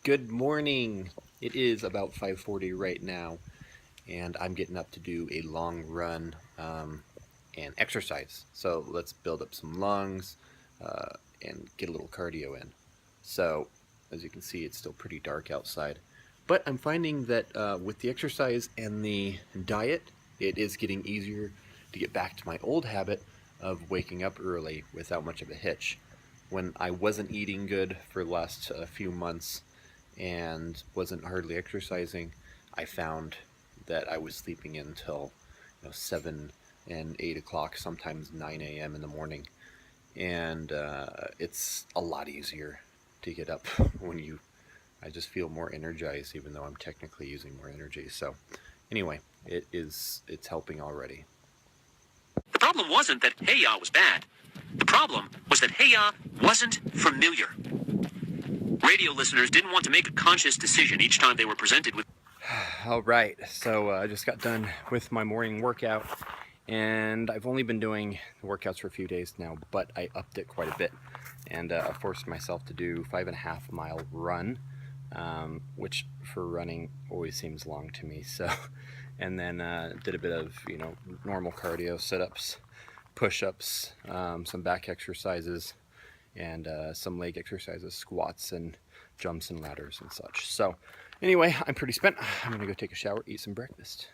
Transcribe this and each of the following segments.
Good morning. It is about 5:40 right now, and I'm getting up to do a long run and exercise. So let's build up some lungs uh, and get a little cardio in. So, as you can see, it's still pretty dark outside, but I'm finding that with the exercise and the diet, it is getting easier to get back to my old habit of waking up early without much of a hitch. When I wasn't eating good for the last few months, and wasn't hardly exercising, I found that I was sleeping until 7 and 8 o'clock, sometimes 9 a.m. in the morning. And it's a lot easier to get up when I just feel more energized, even though I'm technically using more energy. So, anyway, it's helping already. The problem wasn't that hey-ya was bad. The problem was that hey-ya wasn't familiar. Radio listeners didn't want to make a conscious decision each time they were presented with... All right, so I just got done with my morning workout, and I've only been doing the workouts for a few days now, but I upped it quite a bit, and I forced myself to do 5.5 mile run, which for running always seems long to me. So, and then did a bit of normal cardio, sit-ups, push-ups, some back exercises, and some leg exercises, squats and jumps and ladders and such. So anyway, I'm pretty spent. I'm gonna go take a shower, eat some breakfast.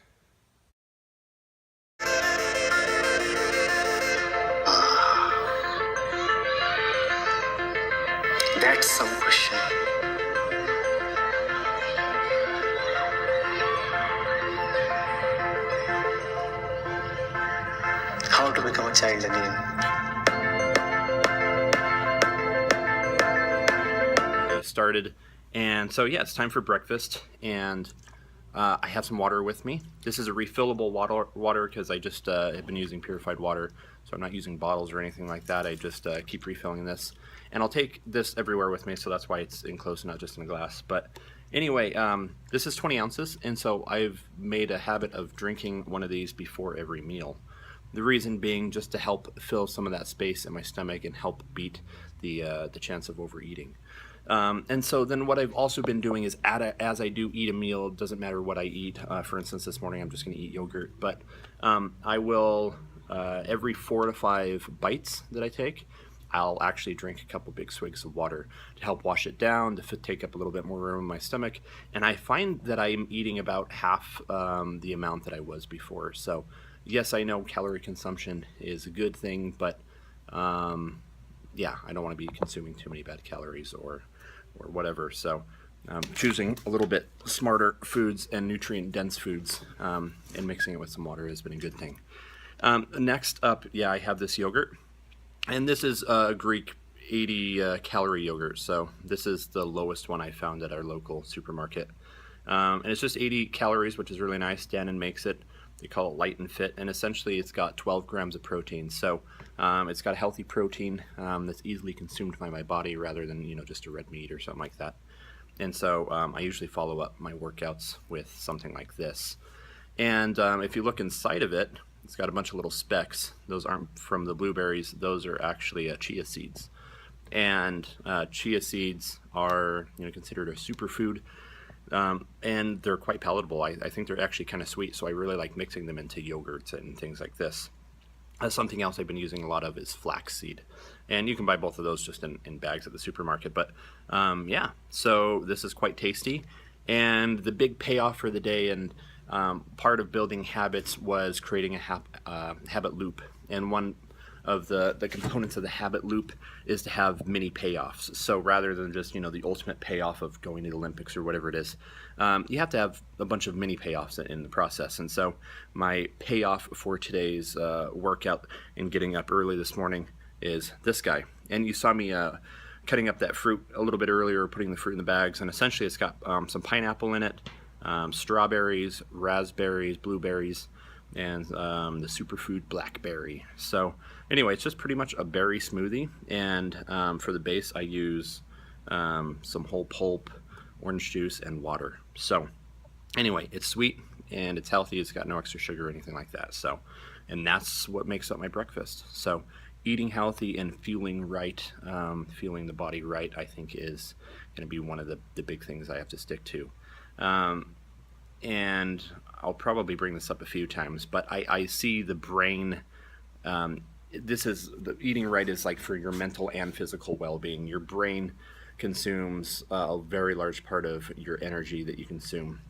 That's some question. How to become a child again? Started, and so yeah, it's time for breakfast, and I have some water with me. This is a refillable water because I just have been using purified water, so I'm not using bottles or anything like that. I just keep refilling this, and I'll take this everywhere with me, so that's why it's enclosed, not just in a glass. But anyway, this is 20 ounces, and so I've made a habit of drinking one of these before every meal. The reason being just to help fill some of that space in my stomach and help beat the chance of overeating. And so then what I've also been doing is as I do eat a meal, it doesn't matter what I eat. For instance, this morning I'm just going to eat yogurt, but I will, every 4 to 5 bites that I take, I'll actually drink a couple big swigs of water to help wash it down, to take up a little bit more room in my stomach. And I find that I'm eating about half the amount that I was before. So yes, I know calorie consumption is a good thing, but yeah, I don't want to be consuming too many bad calories or whatever. So choosing a little bit smarter foods and nutrient-dense foods and mixing it with some water has been a good thing. Next up, yeah, I have this yogurt. And this is a Greek 80 calorie yogurt. So this is the lowest one I found at our local supermarket. And it's just 80 calories, which is really nice. Dannon makes it. They call it Light and Fit, and essentially it's got 12 grams of protein. So it's got a healthy protein that's easily consumed by my body rather than just a red meat or something like that. And so I usually follow up my workouts with something like this. And if you look inside of it, it's got a bunch of little specks. Those aren't from the blueberries. Those are actually chia seeds. And chia seeds are considered a superfood. And they're quite palatable. I think they're actually kind of sweet, so I really like mixing them into yogurts and things like this. Something else I've been using a lot of is flaxseed, and you can buy both of those just in bags at the supermarket. But yeah, so this is quite tasty, and the big payoff for the day and part of building habits was creating a habit loop, and one of the components of the habit loop is to have mini payoffs. So rather than just the ultimate payoff of going to the Olympics or whatever it is, you have to have a bunch of mini payoffs in the process. And so my payoff for today's workout and getting up early this morning is this guy. And you saw me cutting up that fruit a little bit earlier, putting the fruit in the bags, and essentially it's got some pineapple in it, strawberries, raspberries, blueberries, and the superfood blackberry. So anyway, it's just pretty much a berry smoothie, and for the base I use some whole pulp, orange juice, and water. So anyway, it's sweet and it's healthy. It's got no extra sugar or anything like that. So, and that's what makes up my breakfast. So eating healthy and feeling right, feeling the body right, I think is going to be one of the big things I have to stick to. And I'll probably bring this up a few times, but I see the brain. This is the eating right is like for your mental and physical well-being. Your brain consumes a very large part of your energy that you consume.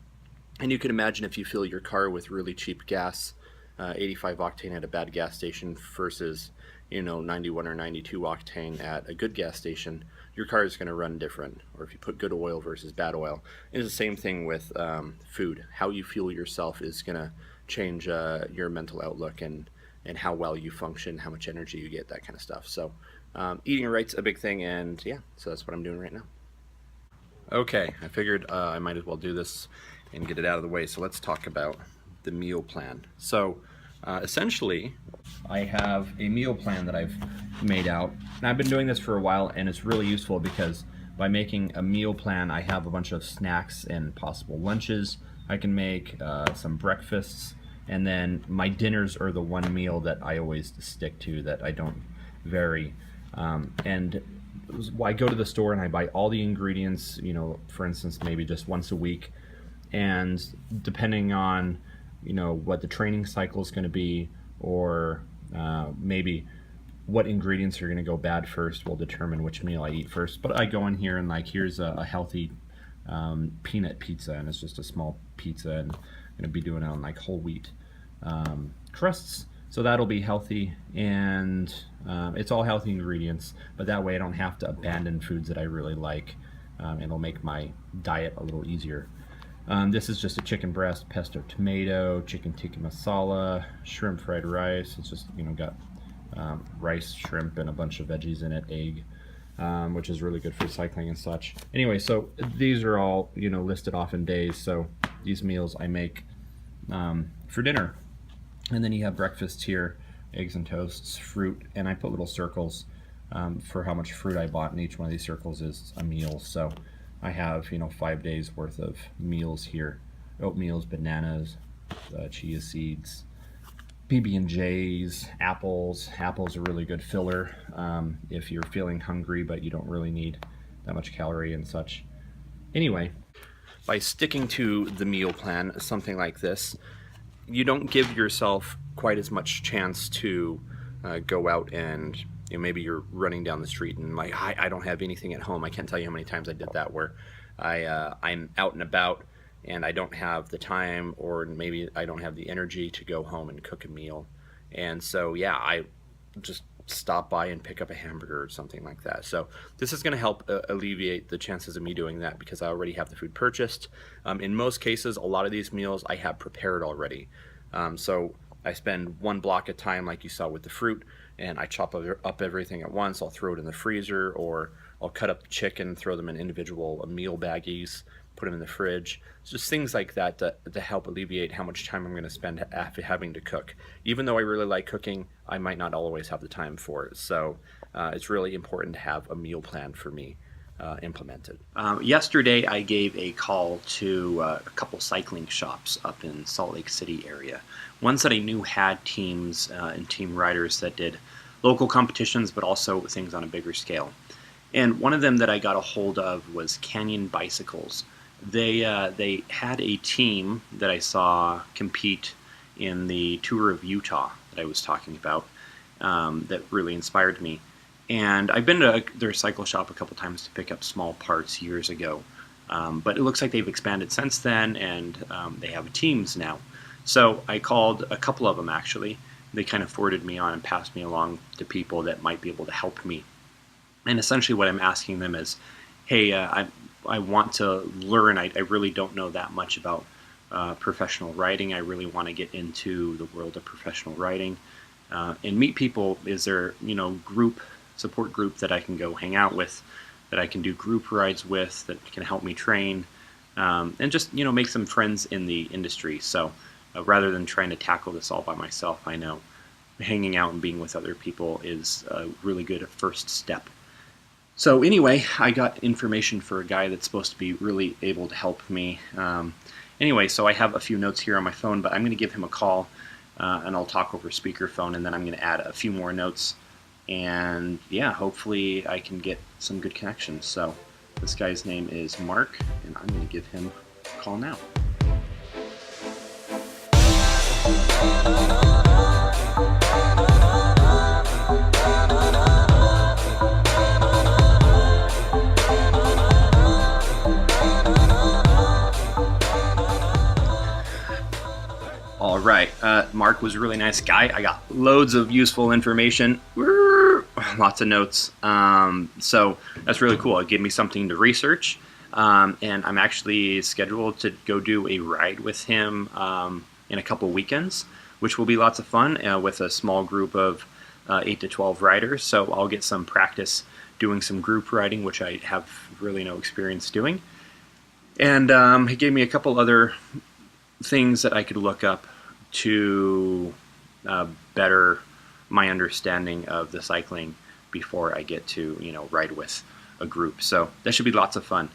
And you can imagine if you fill your car with really cheap gas, 85 octane at a bad gas station versus 91 or 92 octane at a good gas station, your car is going to run different. Or if you put good oil versus bad oil, it's the same thing with food. How you fuel yourself is going to change your mental outlook and how well you function, how much energy you get, that kind of stuff. So eating right's a big thing, and yeah, so that's what I'm doing right now. Okay, I figured I might as well do this and get it out of the way. So let's talk about the meal plan. So essentially, I have a meal plan that I've made out. And I've been doing this for a while, and it's really useful because by making a meal plan, I have a bunch of snacks and possible lunches. I can make some breakfasts, and then my dinners are the one meal that I always stick to, that I don't vary. And I go to the store and I buy all the ingredients, for instance, maybe just once a week. And depending on, what the training cycle is going to be, or maybe what ingredients are going to go bad first will determine which meal I eat first. But I go in here and here's a healthy peanut pizza, and it's just a small pizza, and I'm going to be doing it on whole wheat crusts. So that'll be healthy, and it's all healthy ingredients, but that way I don't have to abandon foods that I really like. It'll make my diet a little easier. This is just a chicken breast, pesto tomato, chicken tikka masala, shrimp fried rice. It's just, got rice, shrimp, and a bunch of veggies in it, egg, which is really good for cycling and such. Anyway, so these are all, listed off in days. So these meals I make for dinner. And then you have breakfast here, eggs and toasts, fruit, and I put little circles for how much fruit I bought, and each one of these circles is a meal. So I have 5 days worth of meals here: oatmeals, bananas, chia seeds, PB&Js, apples. Apples are really good filler if you're feeling hungry but you don't really need that much calorie and such. Anyway, by sticking to the meal plan, something like this, you don't give yourself quite as much chance to go out and maybe you're running down the street and I don't have anything at home. I can't tell you how many times I did that, where I'm out and about and I don't have the time, or maybe I don't have the energy to go home and cook a meal. And so yeah, I just stop by and pick up a hamburger or something like that. So this is going to help alleviate the chances of me doing that, because I already have the food purchased. In most cases, a lot of these meals I have prepared already. So I spend one block at a time, like you saw with the fruit, and I chop up everything at once. I'll throw it in the freezer, or I'll cut up the chicken, throw them in individual meal baggies, put them in the fridge. It's just things like that to help alleviate how much time I'm going to spend after having to cook. Even though I really like cooking, I might not always have the time for it. So it's really important to have a meal plan for me implemented. Yesterday I gave a call to a couple cycling shops up in Salt Lake City area. Ones that I knew had teams and team riders that did local competitions, but also things on a bigger scale. And one of them that I got a hold of was Canyon Bicycles. They had a team that I saw compete in the Tour of Utah that I was talking about that really inspired me. And I've been to their cycle shop a couple times to pick up small parts years ago. But it looks like they've expanded since then, and they have teams now. So I called a couple of them, actually. They kind of forwarded me on and passed me along to people that might be able to help me. And essentially what I'm asking them is, hey, I want to learn. I really don't know that much about professional riding. I really want to get into the world of professional riding and meet people. Is there, support group that I can go hang out with, that I can do group rides with, that can help me train, and just, make some friends in the industry. So rather than trying to tackle this all by myself, I know hanging out and being with other people is a really good first step. So anyway, I got information for a guy that's supposed to be really able to help me. Anyway, so I have a few notes here on my phone, but I'm going to give him a call and I'll talk over speakerphone, and then I'm going to add a few more notes and yeah, hopefully I can get some good connections. So this guy's name is Mark, and I'm going to give him a call now. All right, Mark was a really nice guy. I got loads of useful information, lots of notes. So that's really cool. It gave me something to research, and I'm actually scheduled to go do a ride with him in a couple weekends, which will be lots of fun with a small group of 8 to 12 riders. So I'll get some practice doing some group riding, which I have really no experience doing. And he gave me a couple other things that I could look up to better my understanding of the cycling before I get to ride with a group. So that should be lots of fun.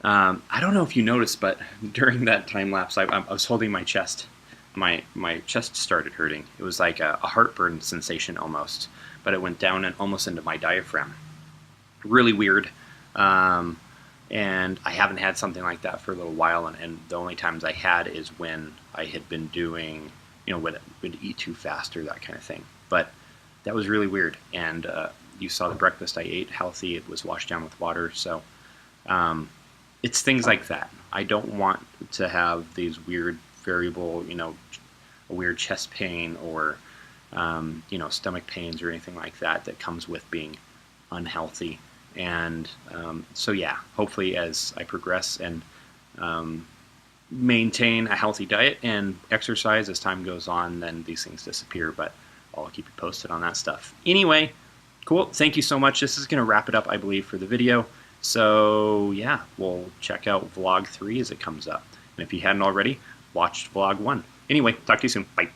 I don't know if you noticed, but during that time lapse, I was holding my chest. My chest started hurting. It was like a heartburn sensation almost, but it went down and almost into my diaphragm. Really weird. And I haven't had something like that for a little while, and the only times I had is when I had been doing, would eat too fast or that kind of thing. But that was really weird, and you saw the breakfast I ate, healthy. It was washed down with water, so it's things like that. I don't want to have these weird variable, a weird chest pain or, stomach pains or anything like that that comes with being unhealthy. And so yeah, hopefully as I progress and maintain a healthy diet and exercise as time goes on, then these things disappear, but I'll keep you posted on that stuff. Anyway, cool. Thank you so much. This is going to wrap it up, I believe, for the video. So yeah, we'll check out vlog 3 as it comes up. And if you hadn't already, watch vlog 1. Anyway, talk to you soon. Bye.